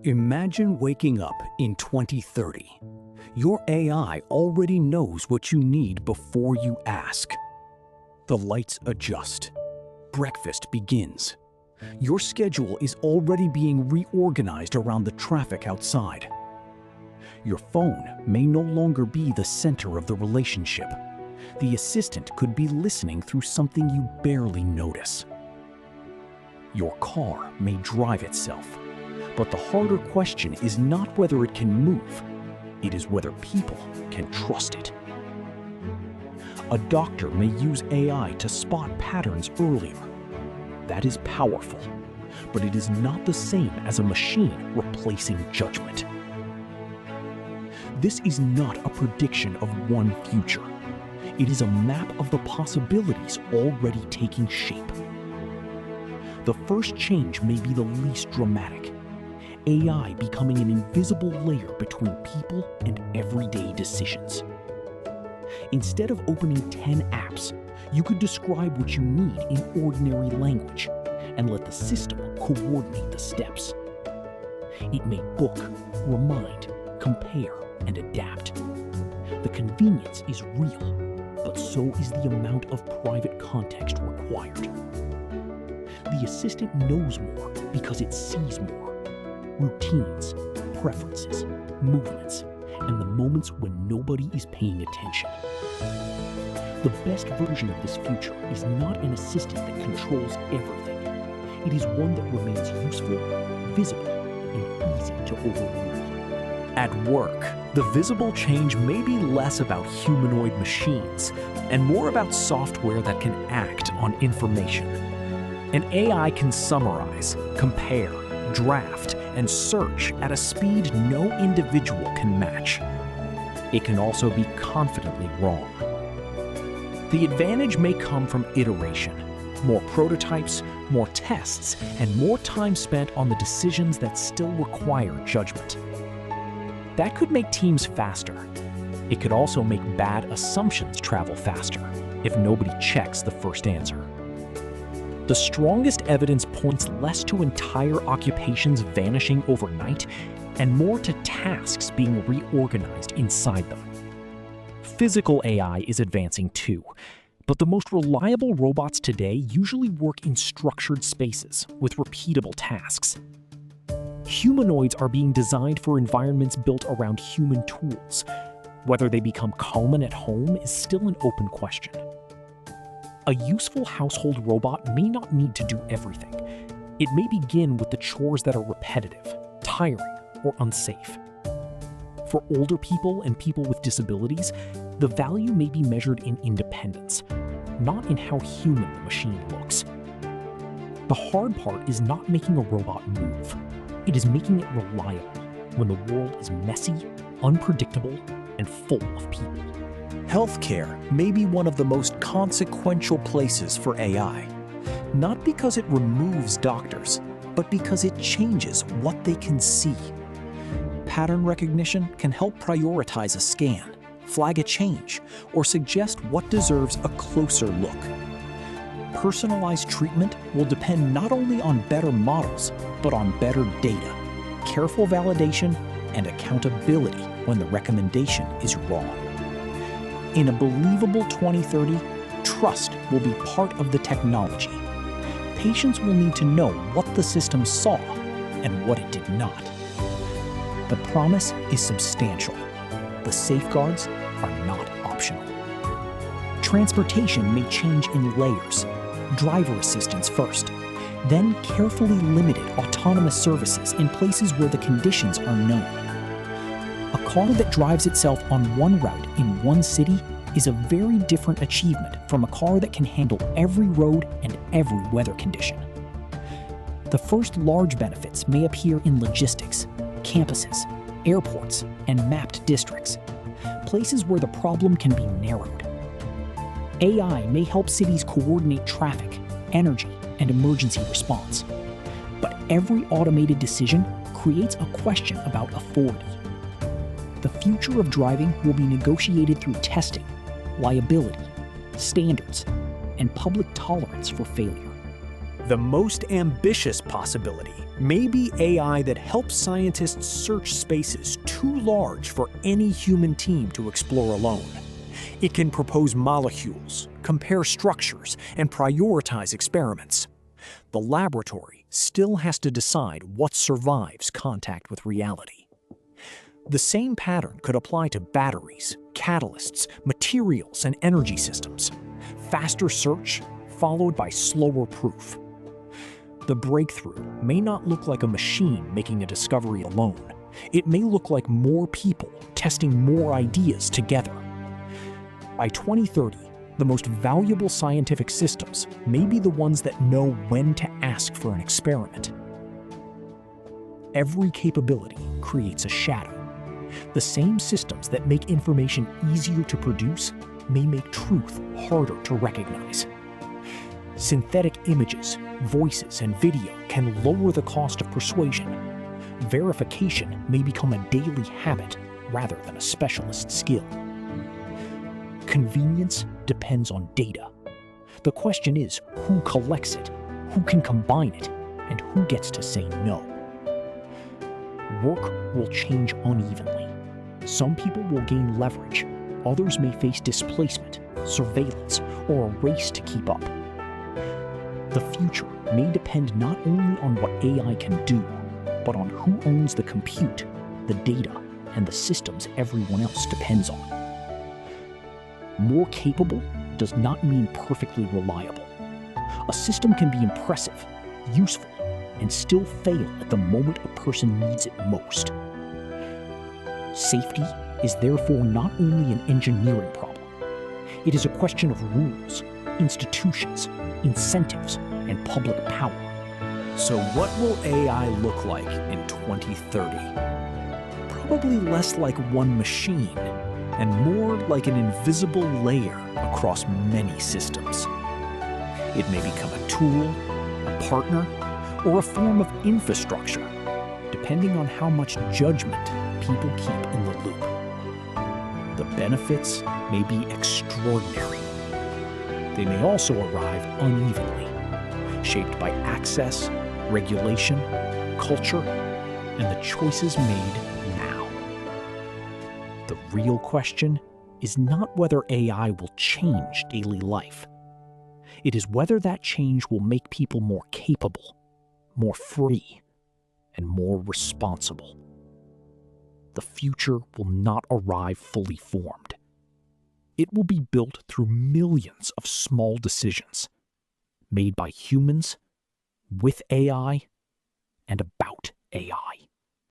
Imagine waking up in 2030. Your AI already knows what you need before you ask. The lights adjust. Breakfast begins. Your schedule is already being reorganized around the traffic outside. Your phone may no longer be the center of the relationship. The assistant could be listening through something you barely notice. Your car may drive itself, but the harder question is not whether it can move, it is whether people can trust it. A doctor may use AI to spot patterns earlier. That is powerful, but it is not the same as a machine replacing judgment. This is not a prediction of one future. It is a map of the possibilities already taking shape. The first change may be the least dramatic. AI becoming an invisible layer between people and everyday decisions. Instead of opening 10 apps, you could describe what you need in ordinary language and let the system coordinate the steps. It may book, remind, compare, and adapt. The convenience is real, but so is the amount of private context required. The assistant knows more because it sees more. Routines, preferences, movements, and the moments when nobody is paying attention. The best version of this future is not an assistant that controls everything. It is one that remains useful, visible, and easy to overrule. At work, the visible change may be less about humanoid machines and more about software that can act on information. An AI can summarize, compare, draft, and search at a speed no individual can match. It can also be confidently wrong. The advantage may come from iteration, more prototypes, more tests, and more time spent on the decisions that still require judgment. That could make teams faster. It could also make bad assumptions travel faster if nobody checks the first answer. The strongest evidence points less to entire occupations vanishing overnight and more to tasks being reorganized inside them. Physical AI is advancing too, but the most reliable robots today usually work in structured spaces with repeatable tasks. Humanoids are being designed for environments built around human tools. Whether they become common at home is still an open question. A useful household robot may not need to do everything. It may begin with the chores that are repetitive, tiring, or unsafe. For older people and people with disabilities, the value may be measured in independence, not in how human the machine looks. The hard part is not making a robot move. It is making it reliable when the world is messy, unpredictable, and full of people. Healthcare may be one of the most consequential places for AI, not because it removes doctors, but because it changes what they can see. Pattern recognition can help prioritize a scan, flag a change, or suggest what deserves a closer look. Personalized treatment will depend not only on better models, but on better data, careful validation, and accountability when the recommendation is wrong. In a believable 2030, trust will be part of the technology. Patients will need to know what the system saw and what it did not. The promise is substantial. The safeguards are not optional. Transportation may change in layers. Driver assistance first, then carefully limited autonomous services in places where the conditions are known. A car that drives itself on one route in one city is a very different achievement from a car that can handle every road and every weather condition. The first large benefits may appear in logistics, campuses, airports, and mapped districts, places where the problem can be narrowed. AI may help cities coordinate traffic, energy, and emergency response. But every automated decision creates a question about authority. The future of driving will be negotiated through testing, liability, standards, and public tolerance for failure. The most ambitious possibility Maybe AI that helps scientists search spaces too large for any human team to explore alone. It can propose molecules, compare structures, and prioritize experiments. The laboratory still has to decide what survives contact with reality. The same pattern could apply to batteries, catalysts, materials, and energy systems. Faster search, followed by slower proof. The breakthrough may not look like a machine making a discovery alone. It may look like more people testing more ideas together. By 2030, the most valuable scientific systems may be the ones that know when to ask for an experiment. Every capability creates a shadow. The same systems that make information easier to produce may make truth harder to recognize. Synthetic images, voices, and video can lower the cost of persuasion. Verification may become a daily habit rather than a specialist skill. Convenience depends on data. The question is who collects it, who can combine it, and who gets to say no. Work will change unevenly. Some people will gain leverage. Others may face displacement, surveillance, or a race to keep up. The future may depend not only on what AI can do, but on who owns the compute, the data, and the systems everyone else depends on. More capable does not mean perfectly reliable. A system can be impressive, useful, and still fail at the moment a person needs it most. Safety is therefore not only an engineering problem. It is a question of rules, institutions, incentives, and public power. So what will AI look like in 2030? Probably less like one machine, and more like an invisible layer across many systems. It may become a tool, a partner, or a form of infrastructure, depending on how much judgment people keep in the loop. The benefits may be extraordinary. They may also arrive unevenly, shaped by access, regulation, culture, and the choices made now. The real question is not whether AI will change daily life. It is whether that change will make people more capable, more free, and more responsible. The future will not arrive fully formed. It will be built through millions of small decisions, made by humans, with AI, and about AI.